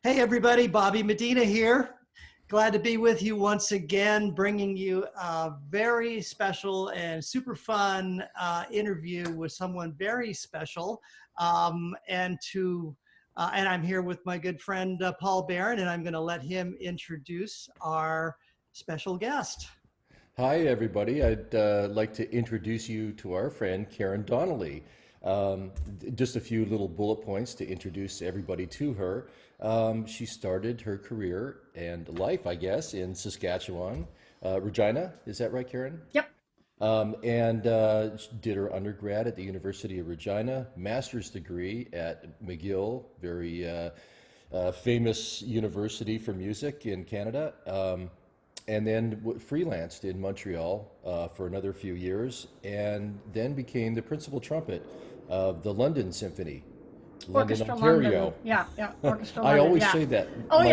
Hey everybody, Bobby Medina here. Glad to be with you once again, bringing you a very special and super fun interview with someone very special. And I'm here with my good friend Paul Barron, and I'm going to let him introduce our special guest. Hi, everybody. I'd like to introduce you to our friend Karen Donnelley. Just a few little bullet points to introduce everybody to her. She started her career and life, I guess, in Saskatchewan. Regina, is that right, Karen? Yep. And she did her undergrad at the University of Regina, master's degree at McGill, very famous university for music in Canada. And then freelanced in Montreal for another few years, and then became the principal trumpet of the London Symphony, London, Orchestra Ontario. London. Yeah. Orchestra I London. always Yeah. say that. Oh, my,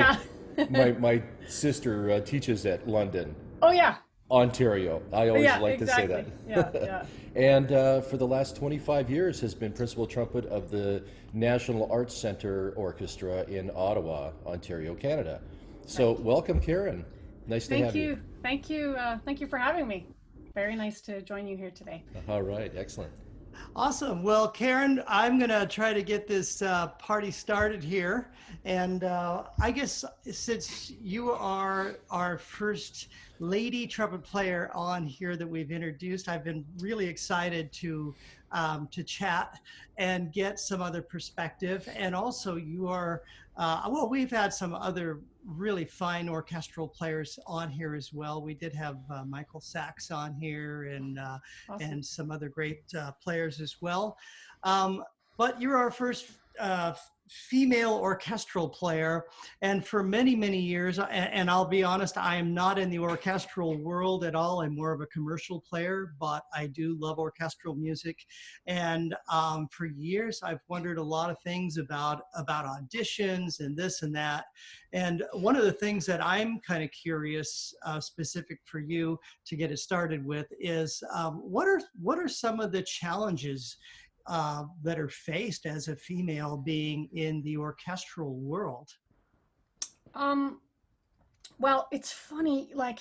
yeah. my sister teaches at London, Oh, yeah. Ontario. I always Yeah, like exactly. to say Yeah, that. yeah. And for the last 25 years has been principal trumpet of the National Arts Centre Orchestra in Ottawa, Ontario, Canada. So welcome, Karen. Nice to have you. Thank you. Thank you for having me. Very nice to join you here today. All right, excellent. Awesome. Well, Karen, I'm going to try to get this party started here. And I guess since you are our first lady trumpet player on here that we've introduced, I've been really excited to chat and get some other perspective. And also you are, well, we've had some other really fine orchestral players on here as well. We did have Michael Sachs on here and Awesome. and some other great players as well. But you're our first female orchestral player, and for many, many years, and I'll be honest, I am not in the orchestral world at all. I'm more of a commercial player, but I do love orchestral music. And for years, I've wondered a lot of things about auditions and this and that. And one of the things that I'm kind of curious, specific for you to get it started with, is what are some of the challenges that are faced as a female being in the orchestral world? Well, it's funny. Like,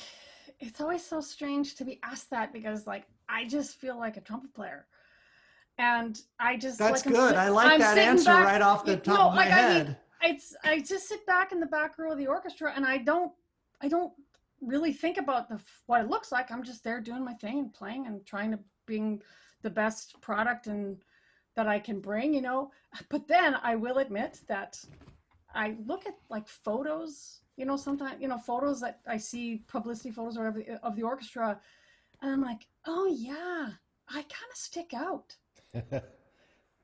it's always so strange to be asked that because, like, I just feel like a trumpet player, and I just That's like good. I like that answer right off the top of my head. I just sit back in the back row of the orchestra, and I don't really think about what it looks like. I'm just there doing my thing and playing and trying to bring the best product and that I can bring, But then I will admit that I look at like photos, sometimes, photos that I see, publicity photos or whatever of the orchestra, and I'm like, oh yeah, I kind of stick out.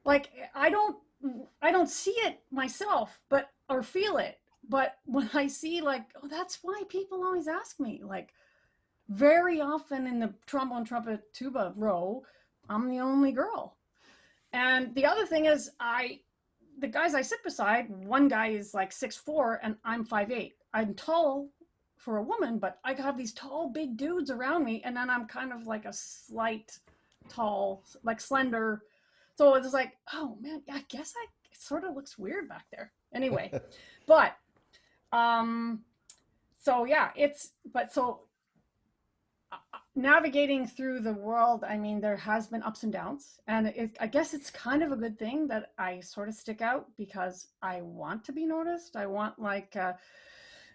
Like I don't see it myself, or feel it. But when I see, like, oh, that's why people always ask me, like, very often in the trombone, trumpet, tuba row, I'm the only girl. And the other thing is, the guys I sit beside, one guy is like 6'4" and I'm 5'8". I'm tall for a woman, but I have these tall, big dudes around me, and then I'm kind of like a slight, tall, like slender. So it's like, oh man, I guess it sort of looks weird back there. Anyway, but so yeah, navigating through the world, I mean, there has been ups and downs, and I guess it's kind of a good thing that I sort of stick out because I want to be noticed. I want, like,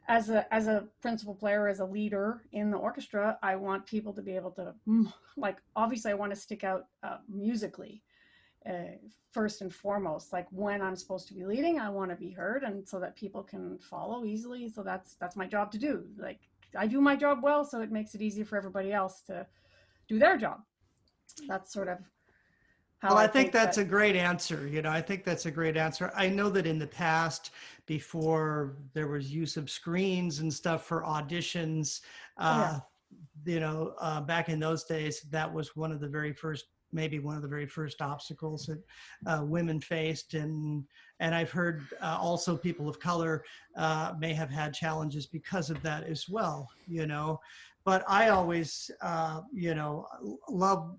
as a principal player, as a leader in the orchestra, I want people to be able to, like, obviously I want to stick out musically, first and foremost. Like, when I'm supposed to be leading, I want to be heard, and so that people can follow easily. So that's my job to do. Like, I do my job well, so it makes it easy for everybody else to do their job. That's sort of how. Well, I think that's a great answer. I think that's a great answer. I know that in the past, before there was use of screens and stuff for auditions, back in those days, that was one of the very first obstacles that women faced, and I've heard also people of color may have had challenges because of that as well. But I always love,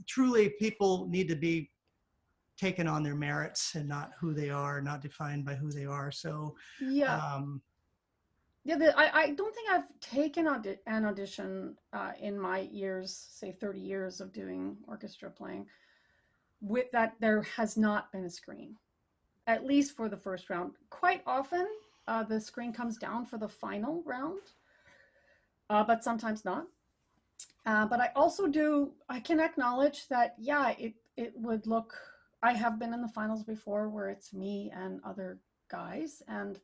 truly people need to be taken on their merits and not who they are, not defined by who they are. So, Yeah. Yeah, I don't think I've taken an audition in my years, say 30 years of doing orchestra playing, with that there has not been a screen, at least for the first round. Quite often, the screen comes down for the final round, but sometimes not. But I can acknowledge that, yeah, it would look, I have been in the finals before where it's me and other guys. And,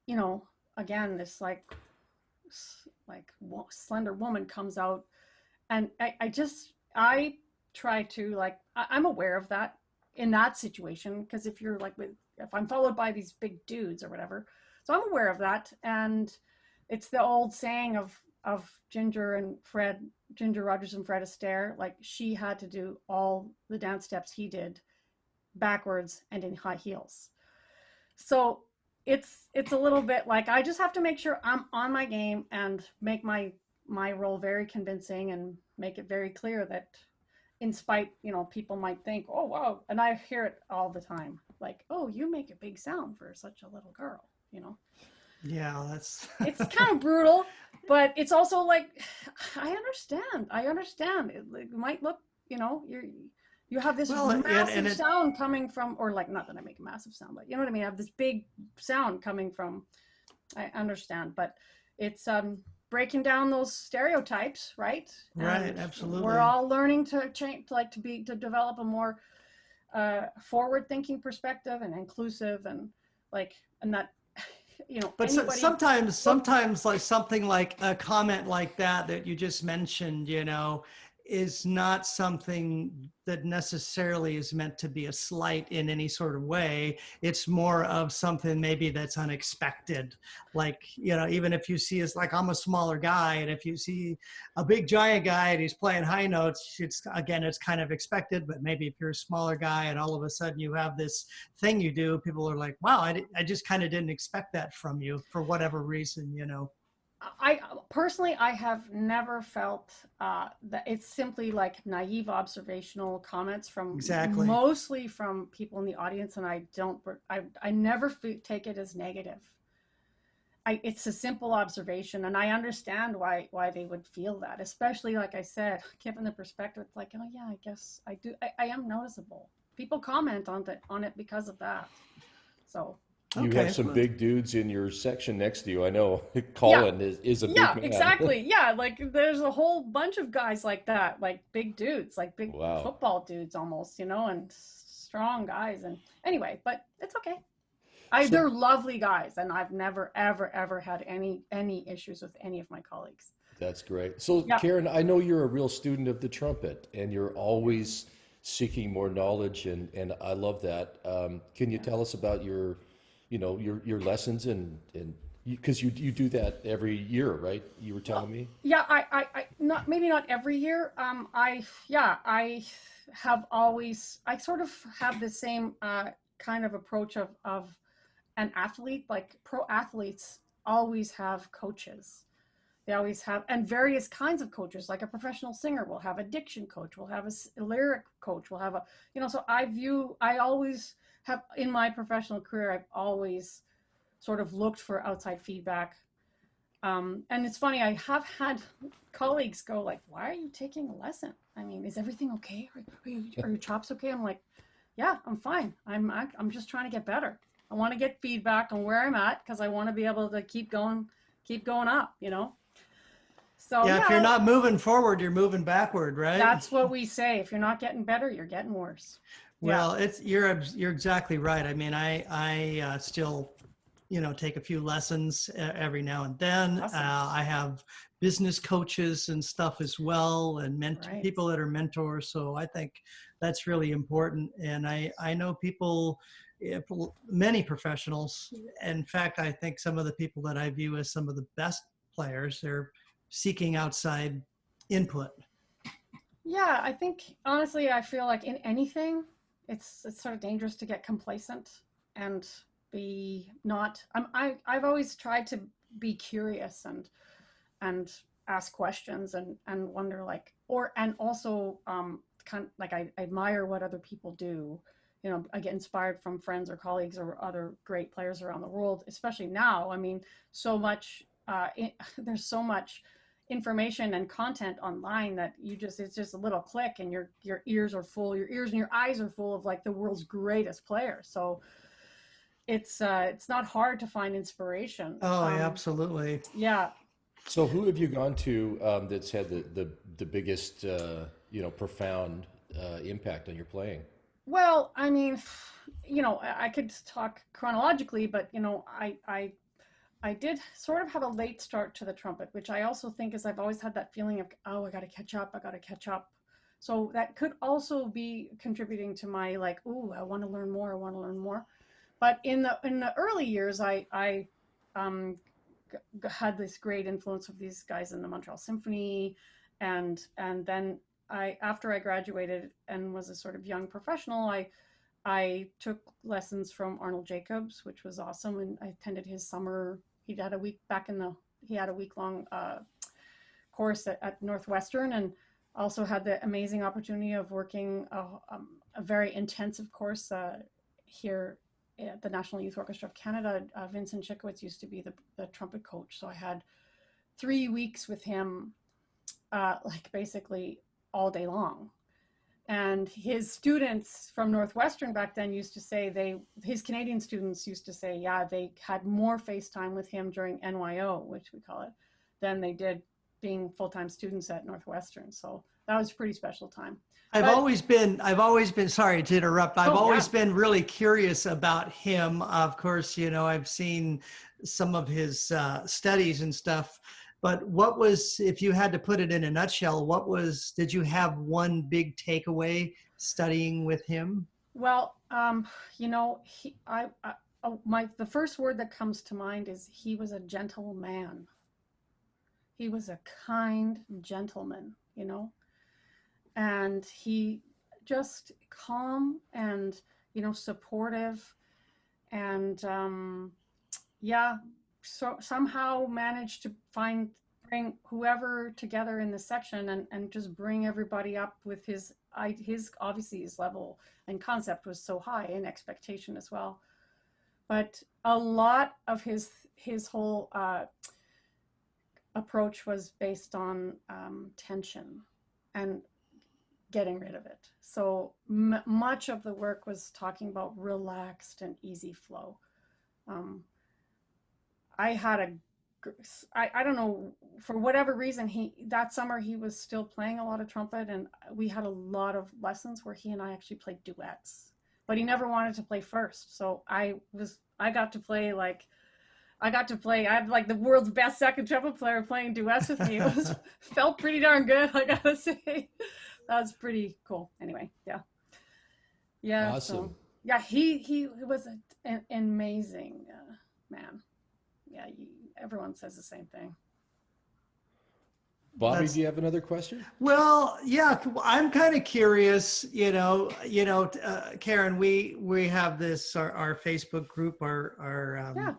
you know, again, this like slender woman comes out, and I try to like, I'm aware of that in that situation. Cause if I'm followed by these big dudes or whatever, so I'm aware of that. And it's the old saying of Ginger Rogers and Fred Astaire, like she had to do all the dance steps he did backwards and in high heels. So it's a little bit like I just have to make sure I'm on my game and make my role very convincing and make it very clear that, in spite, people might think, oh wow, and I hear it all the time, like, oh, you make a big sound for such a little girl. Yeah, that's It's kind of brutal, but it's also like, I understand it might look, you have this well, massive sound coming from, or like, not that I make a massive sound, but you know what I mean, I have this big sound coming from, I understand, but it's breaking down those stereotypes, right? Right, And absolutely. we're all learning to change, to develop a more forward thinking perspective and inclusive, and that, but sometimes like something like a comment like that you just mentioned, is not something that necessarily is meant to be a slight in any sort of way. It's more of something maybe that's unexpected. Like, even if you see us, like, I'm a smaller guy, and if you see a big giant guy and he's playing high notes, it's kind of expected. But maybe if you're a smaller guy and all of a sudden you have this thing you do, people are like, wow, I just kind of didn't expect that from you for whatever reason. I personally, I have never felt that it's simply like naive observational comments from Exactly. mostly from people in the audience, and I never take it as negative. It's a simple observation, and I understand why they would feel that, especially, like I said, given the perspective. It's like, oh yeah, I guess I do. I am noticeable. People comment on it because of that. So. You Okay. have some big dudes in your section next to you. I know Colin is a big man. Exactly. Yeah, like there's a whole bunch of guys like that, like big dudes, like big football dudes almost, and strong guys. And anyway, but it's okay. They're lovely guys, and I've never ever had any issues with any of my colleagues. That's great. So Karen, I know you're a real student of the trumpet, and you're always seeking more knowledge, and I love that. Can you tell us about your lessons, and because you do that every year, right? You were telling me. Yeah, I not every year. I sort of have the same kind of approach of an athlete. Like pro athletes always have coaches. They always have, and various kinds of coaches. Like a professional singer will have a diction coach, will have a lyric coach, will have a, so I always have, in my professional career, I've always sort of looked for outside feedback. And it's funny, I have had colleagues go like, why are you taking a lesson? I mean, is everything okay? Are your chops okay? I'm like, yeah, I'm fine. I'm just trying to get better. I want to get feedback on where I'm at, because I want to be able to keep going up, So yeah, if you're not moving forward, you're moving backward, right? That's what we say. If you're not getting better, you're getting worse. Well, you're exactly right. I mean, I still, take a few lessons every now and then. Awesome. I have business coaches and stuff as well, and people that are mentors. So I think that's really important. And I know people, many professionals. In fact, I think some of the people that I view as some of the best players, they're seeking outside input. Yeah, I think honestly, I feel like in anything, it's sort of dangerous to get complacent and be not. I've always tried to be curious and ask questions and wonder, like, and also kind of like I admire what other people do, you know, I get inspired from friends or colleagues or other great players around the world, especially now. I mean, so much, there's so much information and content online that it's just a little click and your ears are full, your ears and your eyes are full of like the world's greatest players. So it's not hard to find inspiration. Oh, absolutely. Yeah. So who have you gone to that's had the biggest, profound impact on your playing? Well, I mean, you know, I could talk chronologically, but you know, I did sort of have a late start to the trumpet, which I also think is I've always had that feeling of, oh, I got to catch up. I got to catch up. So that could also be contributing to my like, oh, I want to learn more. I want to learn more. But in the early years, I had this great influence of these guys in the Montreal Symphony, and then after I graduated and was a sort of young professional, I took lessons from Arnold Jacobs, which was awesome, and I attended his summer. He had a week long course at Northwestern, and also had the amazing opportunity of working a very intensive course here at the National Youth Orchestra of Canada. Vincent Chikowitz used to be the trumpet coach, so I had 3 weeks with him, like basically all day long. And his students from Northwestern back then used to say his Canadian students used to say, yeah, they had more face time with him during NYO, which we call it, than they did being full-time students at Northwestern. So that was a pretty special time. I've always been, sorry to interrupt. I've always yeah. been really curious about him. Of course, you know, I've seen some of his studies and stuff, but if you had to put it in a nutshell, did you have one big takeaway studying with him? Well, you know, the first word that comes to mind is he was a gentleman. He was a kind gentleman, you know, and he just calm and, you know, supportive, and so somehow managed to bring whoever together in the section and just bring everybody up with his obviously his level and concept was so high, and expectation as well. But a lot of his whole approach was based on tension and getting rid of it. So much of the work was talking about relaxed and easy flow. I don't know, for whatever reason, that summer he was still playing a lot of trumpet, and we had a lot of lessons where he and I actually played duets, but he never wanted to play first. So I got to play I had like the world's best second trumpet player playing duets with me. It felt pretty darn good, I gotta say. That was pretty cool. Anyway, yeah. Yeah. Awesome. So, yeah, he was an amazing man. Yeah, everyone says the same thing. Bobby, do you have another question? Well, yeah, I'm kind of curious. Karen, we have this our Facebook group, our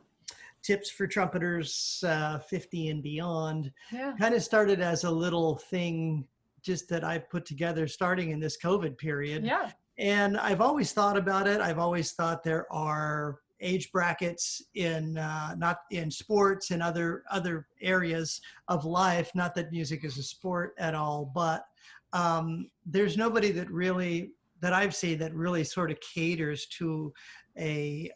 tips for trumpeters 50 and beyond. Yeah. Kind of started as a little thing, just that I put together starting in this COVID period. Yeah. And I've always thought about it. I've always thought there are age brackets not in sports and other areas of life. Not that music is a sport at all, but there's nobody that I've seen that really sort of caters to a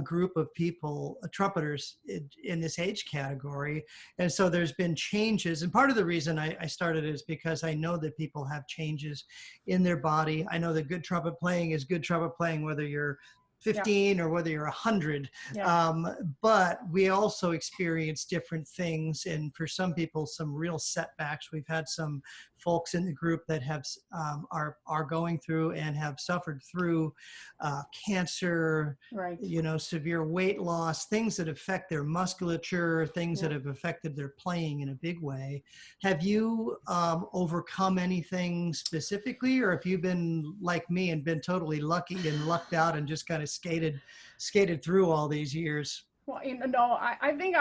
group of people, trumpeters in this age category. And so there's been changes. And part of the reason I started is because I know that people have changes in their body. I know that good trumpet playing is good trumpet playing, whether you're 15 or whether you're 100. But we also experience different things. And for some people, some real setbacks. We've had some folks in the group that have are going through and have suffered through cancer, right? Severe weight loss, things that affect their musculature, things that have affected their playing in a big way. Have you overcome anything specifically, or have you been like me and been totally lucky and lucked out and just kind of skated through all these years? Well, I think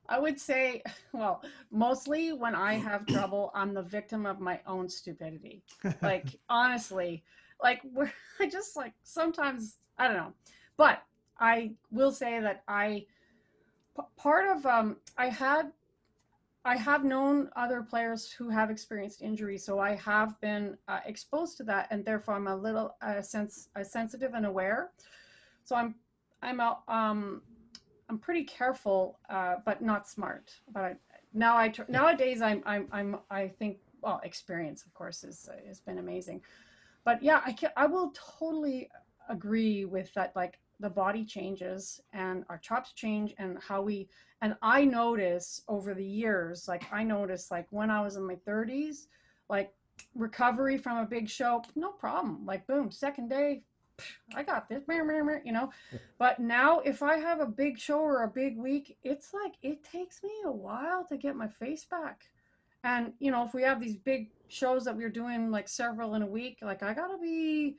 I would say, well, mostly when I have trouble, I'm the victim of my own stupidity. Like, honestly, like where I just like sometimes I don't know, but I will say that part of I have known other players who have experienced injury, so I have been exposed to that, and therefore I'm a little sensitive and aware. So I'm I'm pretty careful, but not smart. But nowadays I think, well, experience of course has been amazing. But yeah, I will totally agree with that. Like the body changes and our chops change, and how we, and I notice over the years, like I noticed like when I was in my 30s, like recovery from a big show, no problem. Like boom, second day, I got this, you know. But now if I have a big show or a big week, it's like it takes me a while to get my face back. And you know, if we have these big shows that we're doing like several in a week, like I gotta be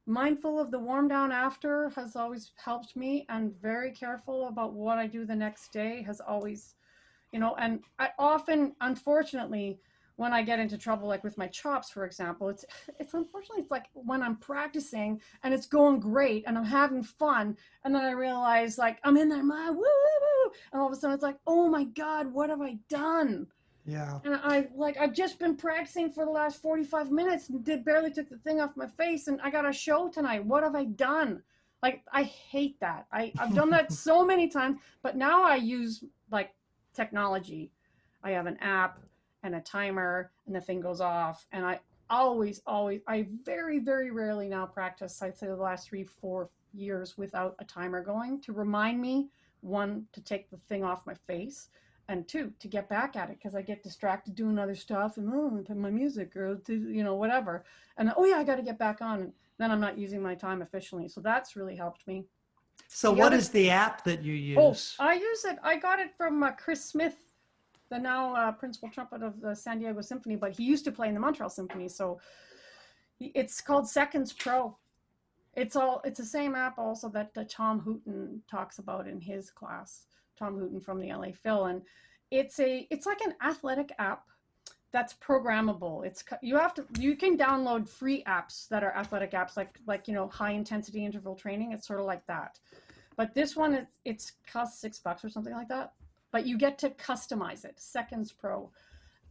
mindful of the warm down after has always helped me, and very careful about what I do the next day has always, you know. And I often, unfortunately, when I get into trouble, like with my chops, for example, it's unfortunately, it's like when I'm practicing and it's going great and I'm having fun, and then I realize like I'm in there, my woo woo woo, and all of a sudden it's like, oh my God, what have I done? Yeah. And I've just been practicing for the last 45 minutes and barely took the thing off my face, and I got a show tonight. What have I done? Like, I hate that. I've done that so many times, but now I use like technology. I have an app and a timer, and the thing goes off. And I I very, very rarely now practice, I'd say the last 3-4 years, without a timer going to remind me, one, to take the thing off my face, and two, to get back at it, because I get distracted doing other stuff, and put my music, or to, you know, whatever, and oh yeah, I got to get back on, and then I'm not using my time efficiently. So that's really helped me. So The what other, is the app that you oh, use? I use it. I got it from Chris Smith, the now principal trumpet of the San Diego Symphony, but he used to play in the Montreal Symphony. So it's called Seconds Pro. It's the same app also that Tom Hooten talks about in his class. Tom Hooten from the LA Phil, and it's like an athletic app that's programmable. You can download free apps that are athletic apps, like you know, high intensity interval training. It's sort of like that, but this one it's costs $6 or something like that. But you get to customize it. Seconds Pro,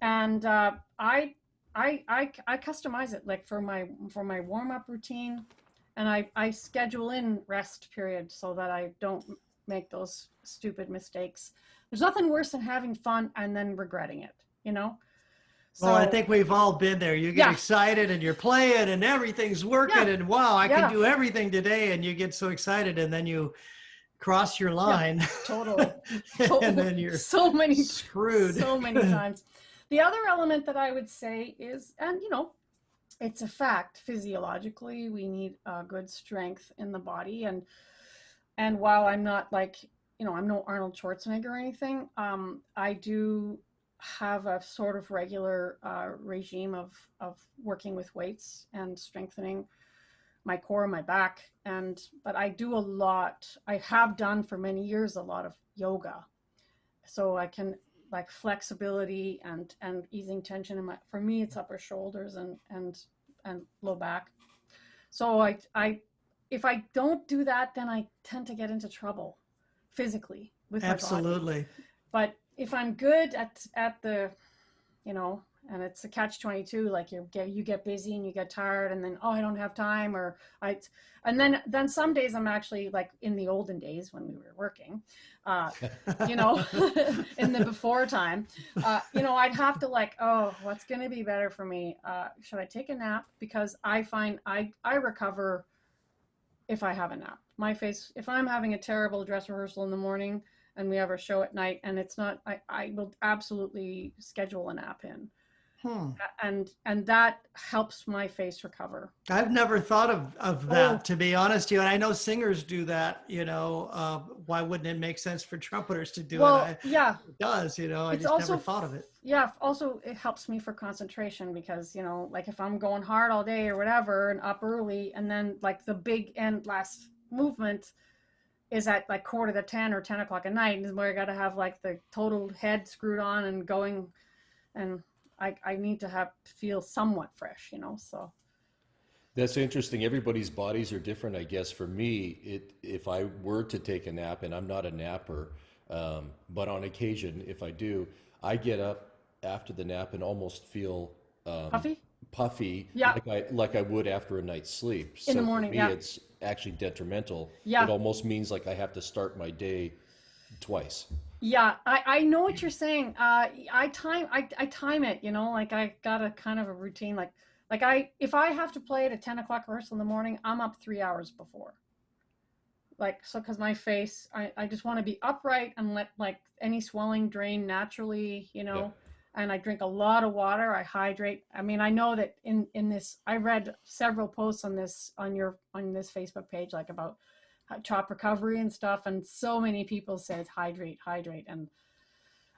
and I customize it like for my warm up routine, and I schedule in rest periods so that I don't make those stupid mistakes. There's nothing worse than having fun and then regretting it, you know? So, Well, I think we've all been there. You get yeah, excited and you're playing and everything's working yeah, and wow, I can yeah, do everything today. And you get so excited and then you cross your yeah, line totally. and then you're So many, screwed. so many times. The other element that I would say is, and you know, it's a fact, physiologically, we need a good strength in the body. And while I'm not like, you know, I'm no Arnold Schwarzenegger or anything, I do have a sort of regular regime of working with weights and strengthening my core and my back. But I do a lot, I have done for many years, a lot of yoga. So I can, like, flexibility and easing tension in for me, it's upper shoulders and low back. So if I don't do that, then I tend to get into trouble physically with my body. Absolutely. But if I'm good at the, you know, and it's a catch-22, like you get busy and you get tired, and then, oh, I don't have time, and then some days I'm actually, like in the olden days when we were working, you know, in the before time, you know, I'd have to like, oh, what's going to be better for me? Should I take a nap? Because I find I recover if I have a nap. If I'm having a terrible dress rehearsal in the morning and we have our show at night and it's not, I will absolutely schedule a nap in. And that helps my face recover. I've never thought of that, to be honest with you. And I know singers do that, you know, why wouldn't it make sense for trumpeters to do it? Yeah, it does, you know, I it's just also, never thought of it. Yeah, also it helps me for concentration because, you know, like if I'm going hard all day or whatever and up early, and then like the big end last movement is at like 9:45 or 10 o'clock at night, is where I got to have like the total head screwed on and going, and I need to feel somewhat fresh, you know, so. That's interesting. Everybody's bodies are different, I guess. For me, if I were to take a nap, and I'm not a napper, but on occasion, if I do, I get up after the nap and almost feel um, Puffy? puffy, Yeah. like I would after a night's sleep. In the So for morning. me, Yeah. it's actually detrimental. It Yeah. almost means like I have to start my day twice. Yeah, I know what you're saying. I time it, you know, like I got a kind of a routine. Like if I have to play at a 10 o'clock rehearsal in the morning, I'm up 3 hours before. Like, so because my face, I just want to be upright and let like any swelling drain naturally, you Yeah. know. And I drink a lot of water. I hydrate. I mean, I know that in this, I read several posts on this on this Facebook page, like about chop recovery and stuff, and so many people said hydrate, hydrate. And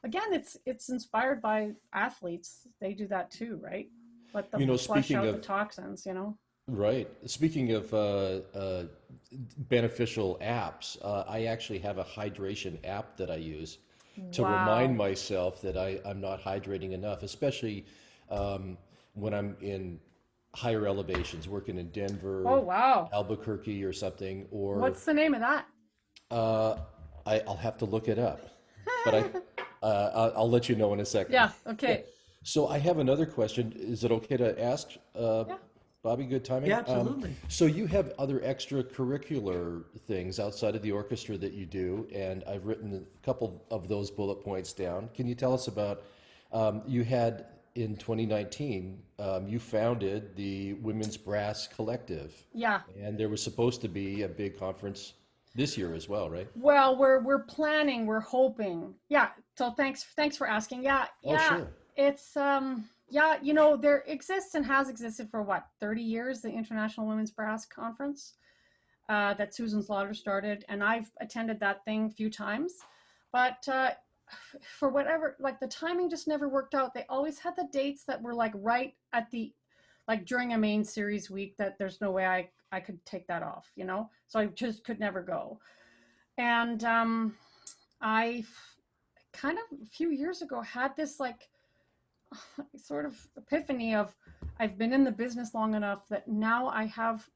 again, it's inspired by athletes. They do that too, right? Let You them know, flush speaking out the of toxins, you know. Right. Speaking of beneficial apps, I actually have a hydration app that I use to remind Wow. myself that I'm not hydrating enough, especially when I'm in higher elevations, working in Oh, Denver, wow. Albuquerque, or something. Or What's the name of that? uh, I'll have to look it up, but I'll let you know in a second. Yeah, okay. So I have another question. Is it okay to ask, Yeah. Bobby? Good Yeah, timing. absolutely. So you have other extracurricular things outside of the orchestra that you do, and I've written a couple of those bullet points down. Can you tell us about? You had in 2019, you founded the Women's Brass Collective, Yeah. and there was supposed to be a big conference this year as well, right? Well, we're planning, we're hoping. Yeah. So thanks for asking. Yeah, Oh, yeah. sure. It's yeah, you know, there exists and has existed for what, 30 years, the International Women's Brass Conference, that Susan Slaughter started, and I've attended that thing a few times. But for whatever, like the timing just never worked out. They always had the dates that were like right at the, like during a main series week, that there's no way I could take that off, you know? So I just could never go. And I kind of a few years ago had this like sort of epiphany of, I've been in the business long enough that now I have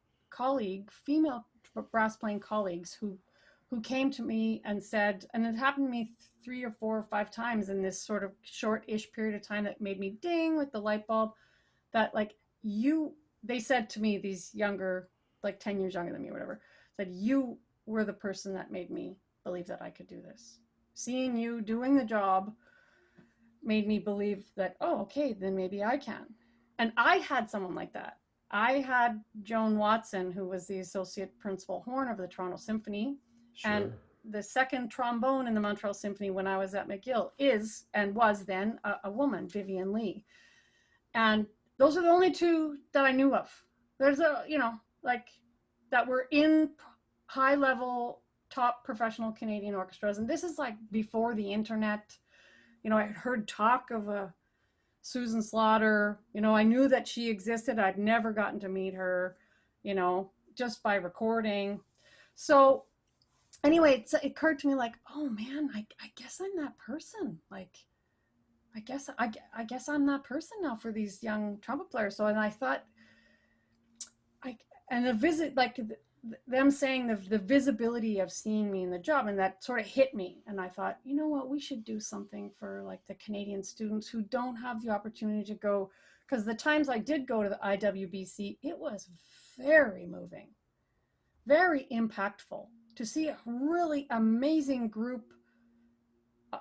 female brass playing colleagues who came to me and said, and it happened to me 3 or 4 or 5 times in this sort of short-ish period of time, that made me ding with the light bulb, that like they said to me, these younger, like 10 years younger than me, whatever, said, you were the person that made me believe that I could do this. Seeing you doing the job made me believe that, oh, okay, then maybe I can. And I had someone like that. I had Joan Watson, who was the associate principal horn of the Toronto Symphony, and Sure. the second trombone in the Montreal Symphony when I was at McGill is and was then a woman, Vivian Lee. And those are the only two that I knew of. There's a, you know, like that were in high level, top professional Canadian orchestras. And this is like before the internet. You know, I had heard talk of a Susan Slaughter. You know, I knew that she existed. I'd never gotten to meet her, you know, just by recording. So anyway, it occurred to me like, oh man, I guess I'm that person. Like, I guess I'm that person now for these young trumpet players. So, and I thought, and the visit, like them saying the visibility of seeing me in the job, and that sort of hit me. And I thought, you know what, we should do something for like the Canadian students who don't have the opportunity to go. Because the times I did go to the IWBC, it was very moving, very impactful to see a really amazing group,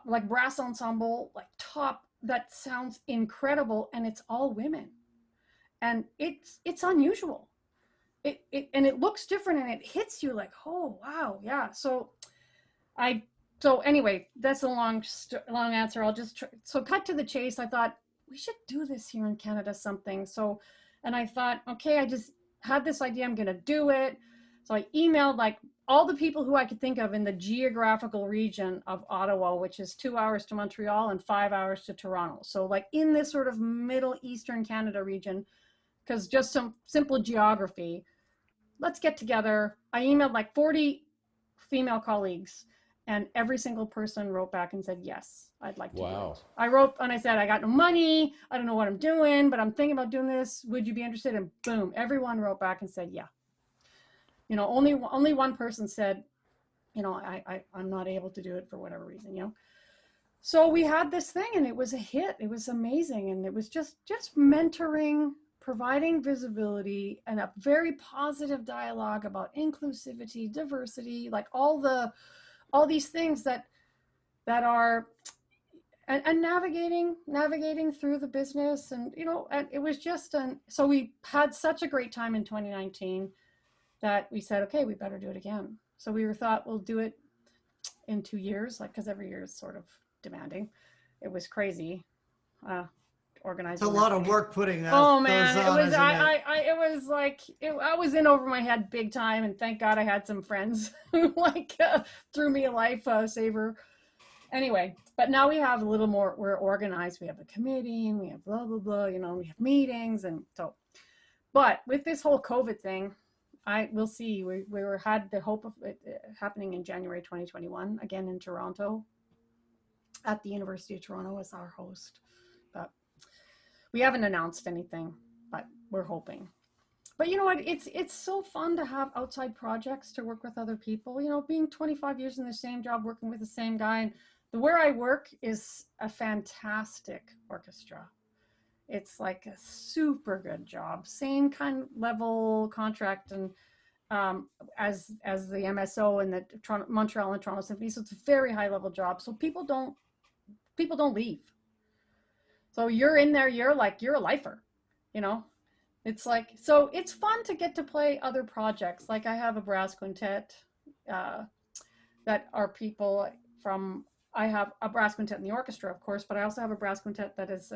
like brass ensemble, like top, that sounds incredible, and it's all women, and it's unusual. And it looks different, and it hits you like, oh wow, yeah. So anyway, that's a long answer. I'll just so cut to the chase. I thought we should do this here in Canada, something. So, and I thought, okay, I just had this idea, I'm gonna do it. So I emailed like all the people who I could think of in the geographical region of Ottawa, which is 2 hours to Montreal and 5 hours to Toronto. So like in this sort of Middle Eastern Canada region, because just some simple geography. Let's get together. I emailed like 40 female colleagues, and every single person wrote back and said yes. I'd like to do Wow. it. I wrote and I said, I got no money. I don't know what I'm doing, but I'm thinking about doing this. Would you be interested? And boom, everyone wrote back and said, yeah. Only one person said, I'm not able to do it for whatever reason. So we had this thing and it was a hit. It was amazing. And it was just mentoring, providing visibility, and a very positive dialogue about inclusivity, diversity, like all these things that are, and navigating through the business. And and it was just so we had such a great time in 2019 that we said, okay, we better do it again. So we thought we'll do it in 2 years, like, because every year is sort of demanding. It was crazy organizing. It's a lot of work putting that. Oh man, those on, it was I was in over my head big time, and thank God I had some friends who threw me a life saver. Anyway, but now we have a little more. We're organized. We have a committee, and we have blah blah blah. We have meetings, and so. But with this whole COVID thing, we'll see. We had the hope of it happening in January 2021 again in Toronto, at the University of Toronto as our host. But we haven't announced anything, but we're hoping. But you know what? It's so fun to have outside projects, to work with other people. Being 25 years in the same job, working with the same guy, and where I work is a fantastic orchestra. It's like a super good job, same kind of level contract and as the MSO and the Montreal and Toronto Symphony. So it's a very high level job. So people don't leave. So you're in there, you're a lifer, It's like, so it's fun to get to play other projects. Like I have a brass quintet that are people from. I have a brass quintet in the orchestra, of course, but I also have a brass quintet that is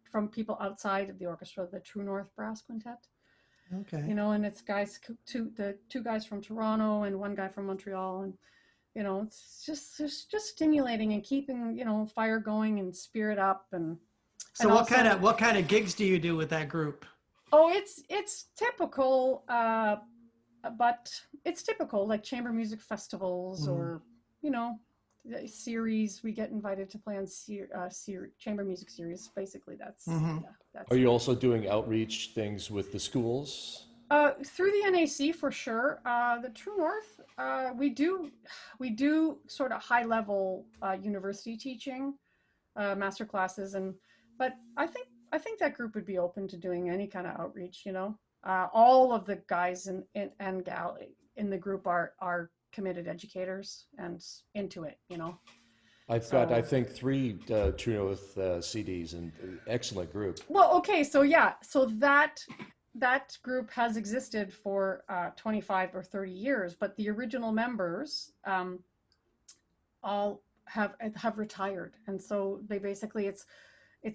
from people outside of the orchestra, the True North Brass Quintet. Okay. And it's the two guys from Toronto and one guy from Montreal, and it's just stimulating and keeping fire going and spirit up. And so what kind of gigs do you do with that group? Oh, it's typical, but it's typical, like chamber music festivals or series. We get invited to play on chamber music series. Basically, that's. Are you also doing outreach things with the schools? Through the NAC for sure. The True North, we do sort of high level university teaching, master classes, but I think that group would be open to doing any kind of outreach. All of the guys and gal in the group are committed educators and into it. I've got, I think, 3 True North CDs, and excellent group. Well, okay, so yeah, so that group has existed for 25 or 30 years, but the original members all have retired, and so they basically it's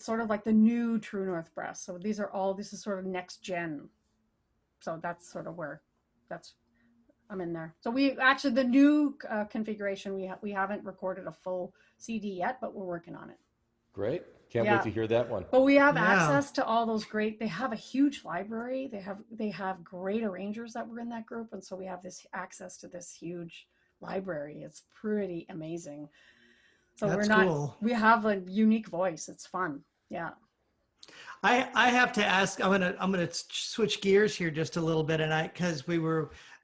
sort of like the new True North Brass. So this is sort of next gen. So that's sort of where I'm in there. So we actually, the new configuration, we haven't recorded a full CD yet, but we're working on it. Great. Can't wait to hear that one. But we have access to all those they have a huge library. They have great arrangers that were in that group. And so we have this access to this huge library. It's pretty amazing. So cool. We have a unique voice. It's fun. Yeah. I have to ask, I'm gonna switch gears here just a little bit, and because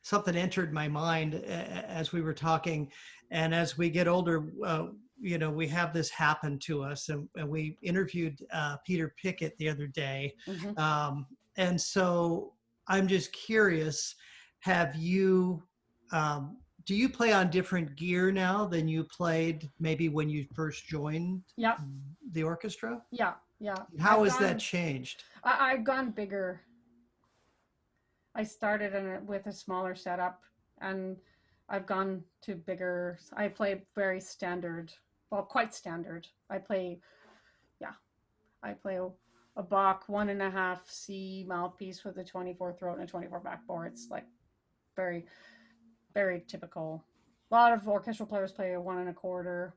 something entered my mind as we were talking, and as we get older, we have this happen to us, and we interviewed Peter Pickett the other day, and so I'm just curious, have you? Do you play on different gear now than you played maybe when you first joined the orchestra? Yeah. How has that changed? I've gone bigger. I started with a smaller setup, and I've gone to bigger. I play very standard, quite standard. I play a Bach 1.5 C mouthpiece with a 24 throat and a 24 backbore. It's like very, very typical. A lot of orchestral players play a 1 1/4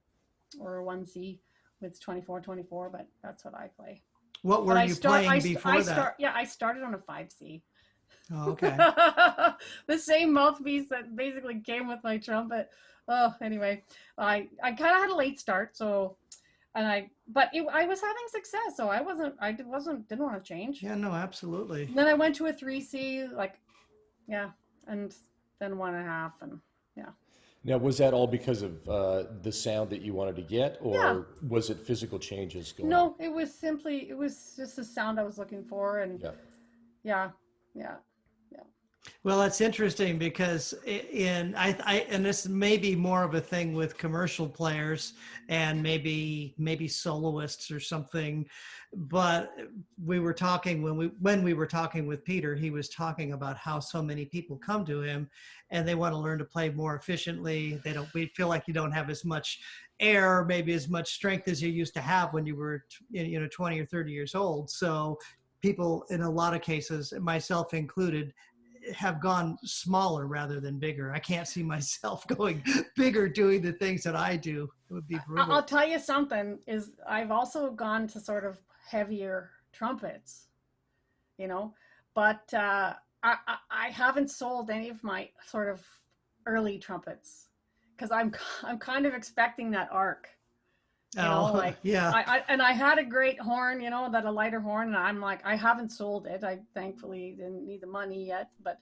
or a 1 C with 24, but that's what I play. What were you playing before that? I started on a 5 C. Oh, okay. The same mouthpiece that basically came with my trumpet. Oh, anyway, I kind of had a late start, so I was having success, so didn't want to change. Yeah, no, absolutely. And then I went to a 3C, like, yeah, and then 1.5, and yeah. Now, was that all because of the sound that you wanted to get, or Yeah. was it physical changes going on? No, it was just the sound I was looking for, and Yeah. yeah. Well, that's interesting because and this may be more of a thing with commercial players and maybe soloists or something, but we were talking when we were talking with Peter, he was talking about how so many people come to him and they want to learn to play more efficiently. We feel like you don't have as much air, maybe as much strength as you used to have when you were 20 or 30 years old. So people in a lot of cases, myself included, have gone smaller rather than bigger. I can't see myself going bigger doing the things that I do. It would be brutal. I'll tell you something, is I've also gone to sort of heavier trumpets, but I haven't sold any of my sort of early trumpets because I'm kind of expecting that arc. Yeah. I had a great horn, that a lighter horn, and I'm like, I haven't sold it. I thankfully didn't need the money yet, but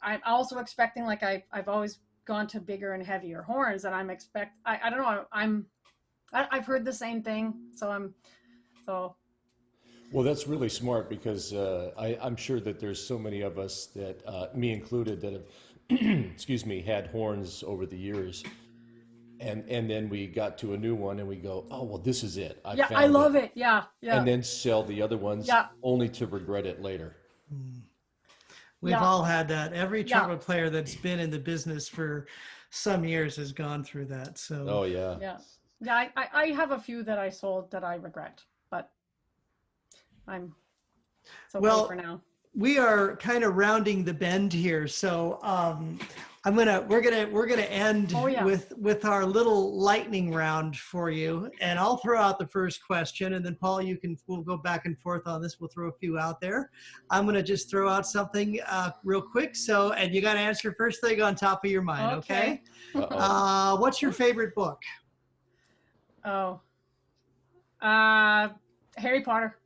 I'm also expecting, like, I've always gone to bigger and heavier horns, and I don't know, I've heard the same thing, so. Well, that's really smart because I'm sure that there's so many of us that, me included, that have, excuse me, had horns over the years. And then we got to a new one and we go, oh, well, this is it. I love it. Yeah. And then sell the other ones only to regret it later. We've all had that. Every trumpet player that's been in the business for some years has gone through that. So. Oh, yeah. Yeah. I have a few that I sold that I regret, but I'm okay for now. We are kind of rounding the bend here, so we're gonna end with our little lightning round for you, and I'll throw out the first question, and then Paul, we'll go back and forth on this. We'll throw a few out there. I'm gonna just throw out something real quick. And you got to answer first thing on top of your mind, okay? What's your favorite book? Oh, Harry Potter.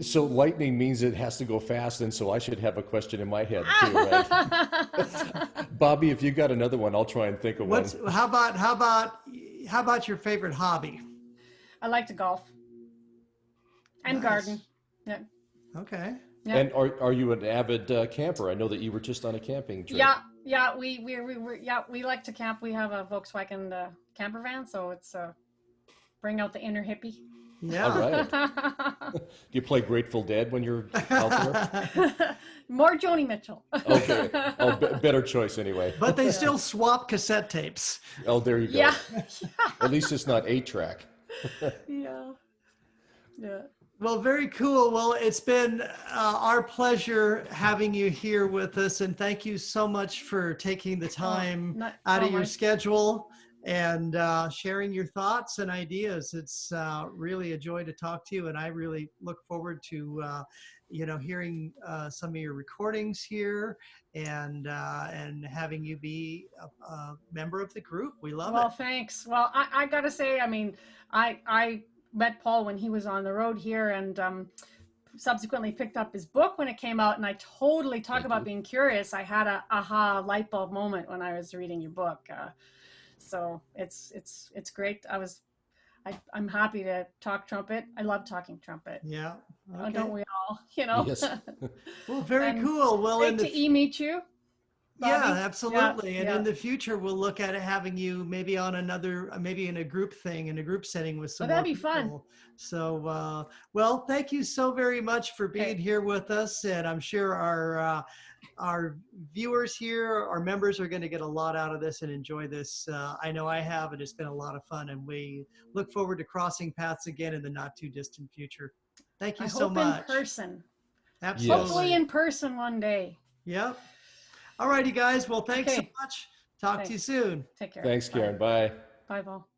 So lightning means it has to go fast, and so I should have a question in my head too, right? Bobby, if you got another one, I'll try and think of one. How about your favorite hobby? I like to golf and garden. Yeah. Okay. Yeah. And are you an avid camper? I know that you were just on a camping trip. Yeah. We like to camp. We have a Volkswagen camper van, so it's bring out the inner hippie. Yeah. All right. Do you play Grateful Dead when you're out there? More Joni Mitchell. Okay. Oh, better choice anyway. But they still swap cassette tapes. Oh, there you go. Yeah. At least it's not 8-track. Yeah. Well, very cool. Well, it's been our pleasure having you here with us, and thank you so much for taking the time out of your schedule and sharing your thoughts and ideas. It's really a joy to talk to you, and I really look forward to hearing some of your recordings here and having you be a member of the group. We love it. Well, thanks. Well, I gotta say, I mean, I met Paul when he was on the road here, and subsequently picked up his book when it came out, and I totally talk about being curious. I had a aha light bulb moment when I was reading your book. So it's great. I'm happy to talk trumpet. I love talking trumpet. Yeah. Okay. Don't we all? Yes. Well, very cool. Well, great to meet you, Bobby. Yeah, absolutely. And in the future, we'll look at having you maybe on maybe in a group setting with some. That'd be fun. So, well, thank you so very much for being here with us, and I'm sure our viewers here, our members, are going to get a lot out of this and enjoy this. I know I have, and it's been a lot of fun, and we look forward to crossing paths again in the not too distant future. Thank you so much. In person. Absolutely. Hopefully in person one day. Yep. All righty, guys. Well, thanks so much. Talk to you soon. Take care. Thanks, Karen. Bye. Bye, Paul.